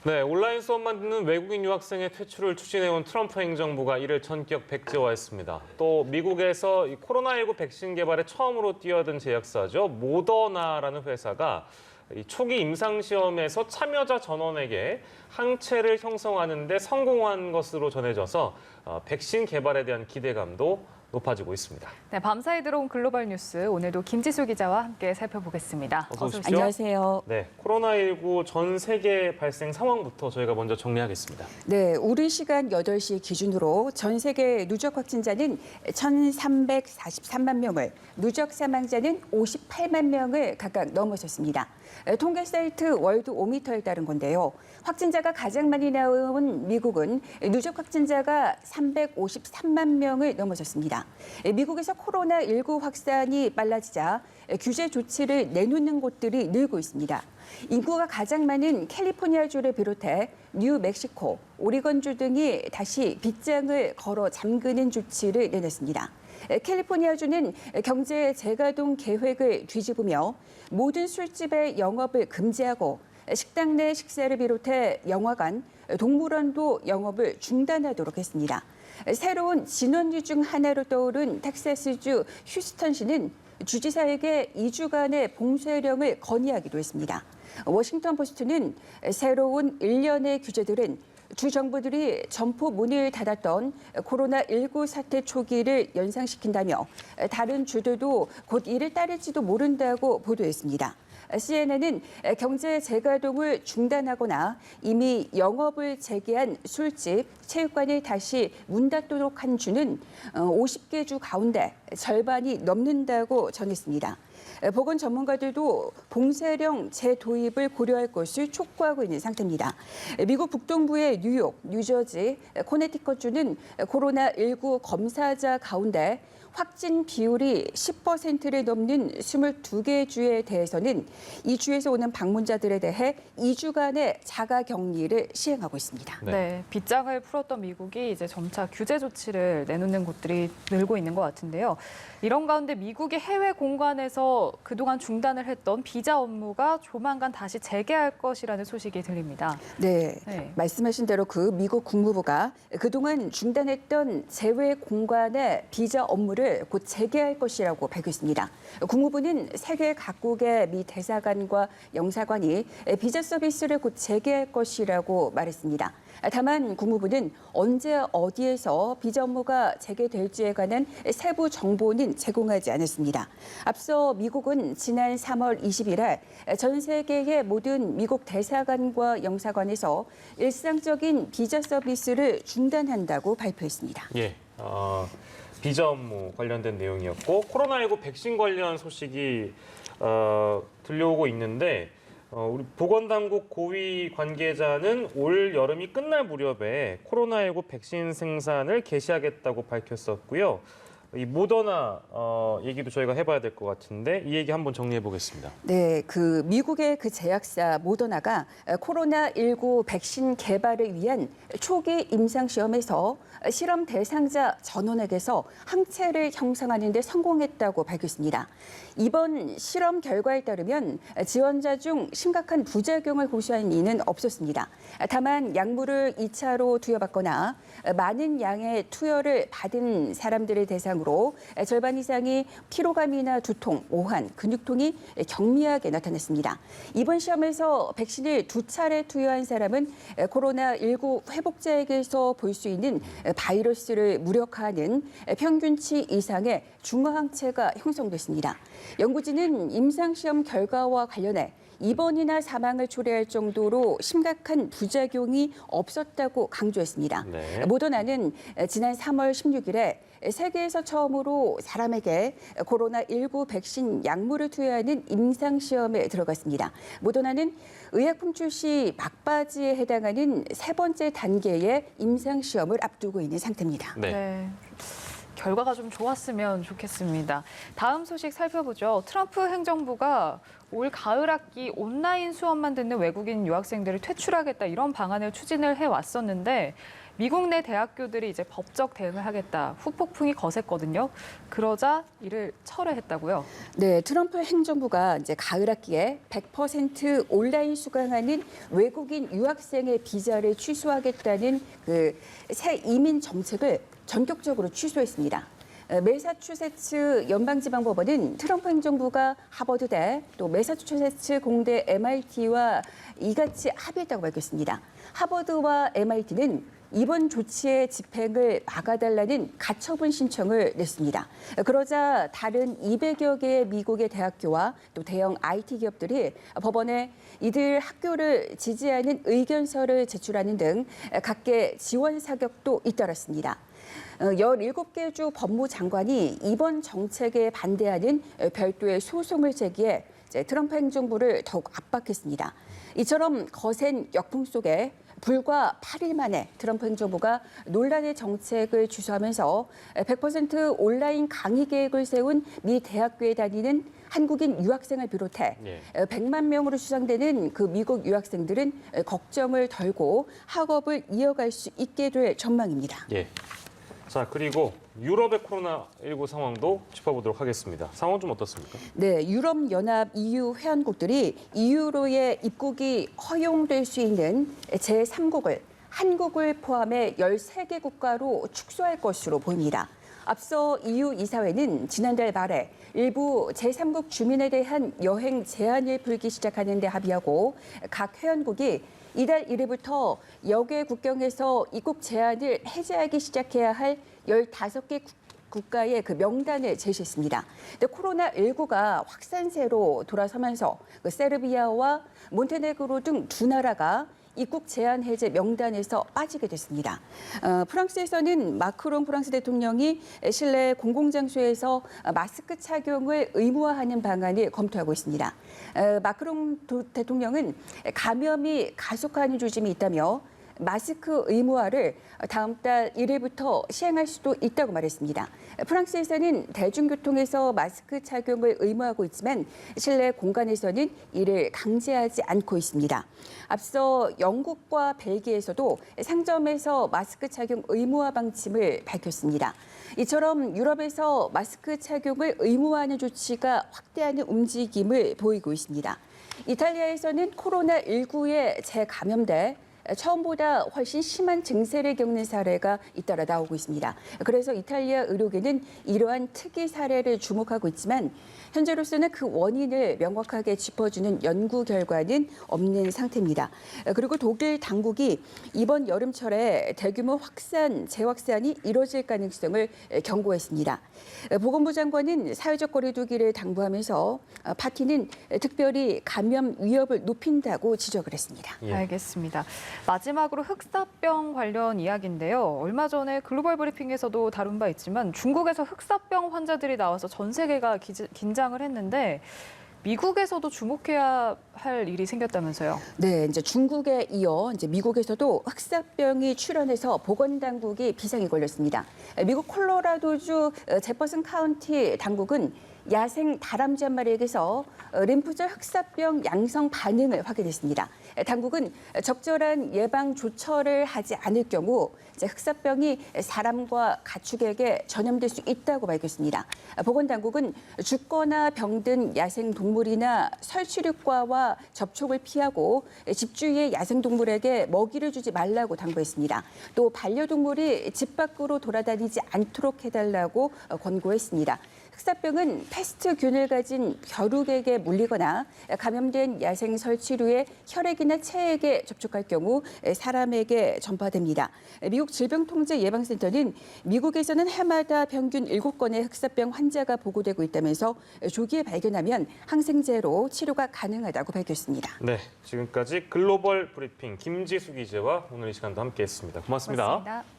네, 온라인 수업만 듣는 외국인 유학생의 퇴출을 추진해온 트럼프 행정부가 이를 전격 백지화했습니다. 또 미국에서 이 코로나19 백신 개발에 처음으로 뛰어든 제약사죠. 모더나라는 회사가 이 초기 임상시험에서 참여자 전원에게 항체를 형성하는 데 성공한 것으로 전해져서 백신 개발에 대한 기대감도 높아지고 있습니다. 네, 밤사이 들어온 글로벌 뉴스, 오늘도 김지수 기자와 함께 살펴보겠습니다. 어서 오십시오. 안녕하세요. 네, 코로나19 전 세계 발생 상황부터 저희가 먼저 정리하겠습니다. 네, 우리 시간 8시 기준으로 전 세계 누적 확진자는 1,343만 명을, 누적 사망자는 58만 명을 각각 넘어섰습니다. 통계 사이트 월드 오미터에 따른 건데요. 확진자가 가장 많이 나온 미국은 누적 확진자가 353만 명을 넘어섰습니다. 미국에서 코로나19 확산이 빨라지자 규제 조치를 내놓는 곳들이 늘고 있습니다. 인구가 가장 많은 캘리포니아주를 비롯해 뉴멕시코, 오리건주 등이 다시 빗장을 걸어 잠그는 조치를 내놨습니다. 캘리포니아주는 경제 재가동 계획을 뒤집으며 모든 술집의 영업을 금지하고 식당 내 식사를 비롯해 영화관, 동물원도 영업을 중단하도록 했습니다. 새로운 진원지 중 하나로 떠오른 텍사스주 휴스턴시는 주지사에게 2주간의 봉쇄령을 건의하기도 했습니다. 워싱턴 포스트는 새로운 일련의 규제들은 주 정부들이 점포 문을 닫았던 코로나19 사태 초기를 연상시킨다며 다른 주들도 곧 이를 따를지도 모른다고 보도했습니다. CNN은 경제 재가동을 중단하거나 이미 영업을 재개한 술집, 체육관을 다시 문 닫도록 한 주는 50개 주 가운데 절반이 넘는다고 전했습니다. 보건 전문가들도 봉쇄령 재도입을 고려할 것을 촉구하고 있는 상태입니다. 미국 북동부의 뉴욕, 뉴저지, 코네티컷주는 코로나19 검사자 가운데 확진 비율이 10%를 넘는 22개 주에 대해서는 이 주에서 오는 방문자들에 대해 2주간의 자가 격리를 시행하고 있습니다. 네, 빗장을 풀었던 미국이 이제 점차 규제 조치를 내놓는 곳들이 늘고 있는 것 같은데요. 이런 가운데 미국의 해외 공간에서 그동안 중단을 했던 비자 업무가 조만간 다시 재개할 것이라는 소식이 들립니다. 네, 말씀하신 대로 그 미국 국무부가 그동안 중단했던 제외 공간의 비자 업무를 곧 재개할 것이라고 밝혔습니다. 국무부는 세계 각국의 미 대사관과 영사관이 비자 서비스를 곧 재개할 것이라고 말했습니다. 다만 국무부는 언제 어디에서 비자 업무가 재개될지에 관한 세부 정보는 제공하지 않았습니다. 앞서 미국은 지난 3월 20일에 전 세계의 모든 미국 대사관과 영사관에서 일상적인 비자 서비스를 중단한다고 발표했습니다. 예, 비자 업무 관련된 내용이었고 코로나19 백신 관련 소식이 들려오고 있는데 우리 보건당국 고위 관계자는 올 여름이 끝날 무렵에 코로나19 백신 생산을 개시하겠다고 밝혔었고요. 이 모더나 얘기도 저희가 해봐야 될 것 같은데 이 얘기 한번 정리해 보겠습니다. 네, 그 미국의 그 제약사 모더나가 코로나19 백신 개발을 위한 초기 임상 시험에서 실험 대상자 전원에게서 항체를 형성하는 데 성공했다고 밝혔습니다. 이번 실험 결과에 따르면 지원자 중 심각한 부작용을 호소한 이는 없었습니다. 다만 약물을 2차로 투여받거나 많은 양의 투여를 받은 사람들을 대상으로 절반 이상이 피로감이나 두통, 오한, 근육통이 경미하게 나타났습니다. 이번 시험에서 백신을 2차례 투여한 사람은 코로나19 회복자에게서 볼 수 있는 바이러스를 무력화하는 평균치 이상의 중화항체가 형성됐습니다. 연구진은 임상시험 결과와 관련해 입원이나 사망을 초래할 정도로 심각한 부작용이 없었다고 강조했습니다. 네. 모더나는 지난 3월 16일에 세계에서 처음으로 사람에게 코로나19 백신 약물을 투여하는 임상시험에 들어갔습니다. 모더나는 의약품 출시 막바지에 해당하는 세 번째 단계의 임상시험을 앞두고 있는 상태입니다. 네. 결과가 좀 좋았으면 좋겠습니다. 다음 소식 살펴보죠. 트럼프 행정부가 올 가을 학기 온라인 수업만 듣는 외국인 유학생들을 퇴출하겠다 이런 방안을 추진을 해왔었는데 미국 내 대학교들이 이제 법적 대응을 하겠다. 후폭풍이 거셌거든요. 그러자 이를 철회했다고요. 네, 트럼프 행정부가 이제 가을 학기에 100% 온라인 수강하는 외국인 유학생의 비자를 취소하겠다는 그 새 이민 정책을 전격적으로 취소했습니다. 매사추세츠 연방지방법원은 트럼프 행정부가 하버드대 또 매사추세츠 공대 MIT와 이같이 합의했다고 밝혔습니다. 하버드와 MIT는 이번 조치의 집행을 막아달라는 가처분 신청을 냈습니다. 그러자 다른 200여 개의 미국의 대학교와 또 대형 IT 기업들이 법원에 이들 학교를 지지하는 의견서를 제출하는 등 각계 지원 사격도 잇따랐습니다. 17개 주 법무장관이 이번 정책에 반대하는 별도의 소송을 제기해 트럼프 행정부를 더욱 압박했습니다. 이처럼 거센 역풍 속에 불과 8일 만에 트럼프 행정부가 논란의 정책을 취소하면서 100% 온라인 강의 계획을 세운 미 대학교에 다니는 한국인 유학생을 비롯해 100만 명으로 추정되는 그 미국 유학생들은 걱정을 덜고 학업을 이어갈 수 있게 될 전망입니다. 예. 자, 그리고 유럽의 코로나19 상황도 짚어보도록 하겠습니다. 상황 좀 어떻습니까? 네, 유럽연합 EU 회원국들이 EU로의 입국이 허용될 수 있는 제3국을 한국을 포함해 13개 국가로 축소할 것으로 보입니다. 앞서 EU 이사회는 지난달 말에 일부 제3국 주민에 대한 여행 제한을 풀기 시작하는 데 합의하고 각 회원국이 이달 1일부터 역외 국경에서 입국 제한을 해제하기 시작해야 할 15개 국가의 그 명단을 제시했습니다. 코로나19가 확산세로 돌아서면서 그 세르비아와 몬테네그로 등 두 나라가 입국 제한 해제 명단에서 빠지게 됐습니다. 프랑스에서는 마크롱 프랑스 대통령이 실내 공공장소에서 마스크 착용을 의무화하는 방안을 검토하고 있습니다. 마크롱 대통령은 감염이 가속하는 조짐이 있다며 마스크 의무화를 다음 달 1일부터 시행할 수도 있다고 말했습니다. 프랑스에서는 대중교통에서 마스크 착용을 의무화하고 있지만 실내 공간에서는 이를 강제하지 않고 있습니다. 앞서 영국과 벨기에에서도 상점에서 마스크 착용 의무화 방침을 밝혔습니다. 이처럼 유럽에서 마스크 착용을 의무화하는 조치가 확대하는 움직임을 보이고 있습니다. 이탈리아에서는 코로나19에 재감염돼 처음보다 훨씬 심한 증세를 겪는 사례가 잇따라 나오고 있습니다. 그래서 이탈리아 의료계는 이러한 특이 사례를 주목하고 있지만 현재로서는 그 원인을 명확하게 짚어주는 연구 결과는 없는 상태입니다. 그리고 독일 당국이 이번 여름철에 대규모 재확산이 이뤄질 가능성을 경고했습니다. 보건부 장관은 사회적 거리두기를 당부하면서 파티는 특별히 감염 위협을 높인다고 지적을 했습니다. 예. 알겠습니다. 마지막으로 흑사병 관련 이야기인데요. 얼마 전에 글로벌 브리핑에서도 다룬 바 있지만 중국에서 흑사병 환자들이 나와서 전 세계가 긴장을 했는데 미국에서도 주목해야 할 일이 생겼다면서요. 네, 이제 중국에 이어 이제 미국에서도 흑사병이 출현해서 보건당국이 비상이 걸렸습니다. 미국 콜로라도주 제퍼슨 카운티 당국은 야생 다람쥐 한 마리에게서 림프절 흑사병 양성 반응을 확인했습니다. 당국은 적절한 예방 조처를 하지 않을 경우 흑사병이 사람과 가축에게 전염될 수 있다고 밝혔습니다. 보건당국은 죽거나 병든 야생 동물이나 설치류과와 접촉을 피하고 집주위의 야생 동물에게 먹이를 주지 말라고 당부했습니다. 또 반려동물이 집 밖으로 돌아다니지 않도록 해달라고 권고했습니다. 흑사병은 패스트균을 가진 벼룩에게 물리거나 감염된 야생 설치류의 혈액이나 체액에 접촉할 경우 사람에게 전파됩니다. 미국 질병통제예방센터는 미국에서는 해마다 평균 7건의 흑사병 환자가 보고되고 있다면서 조기에 발견하면 항생제로 치료가 가능하다고 밝혔습니다. 네, 지금까지 글로벌 브리핑 김지수 기자와 오늘 이 시간도 함께했습니다. 고맙습니다. 고맙습니다.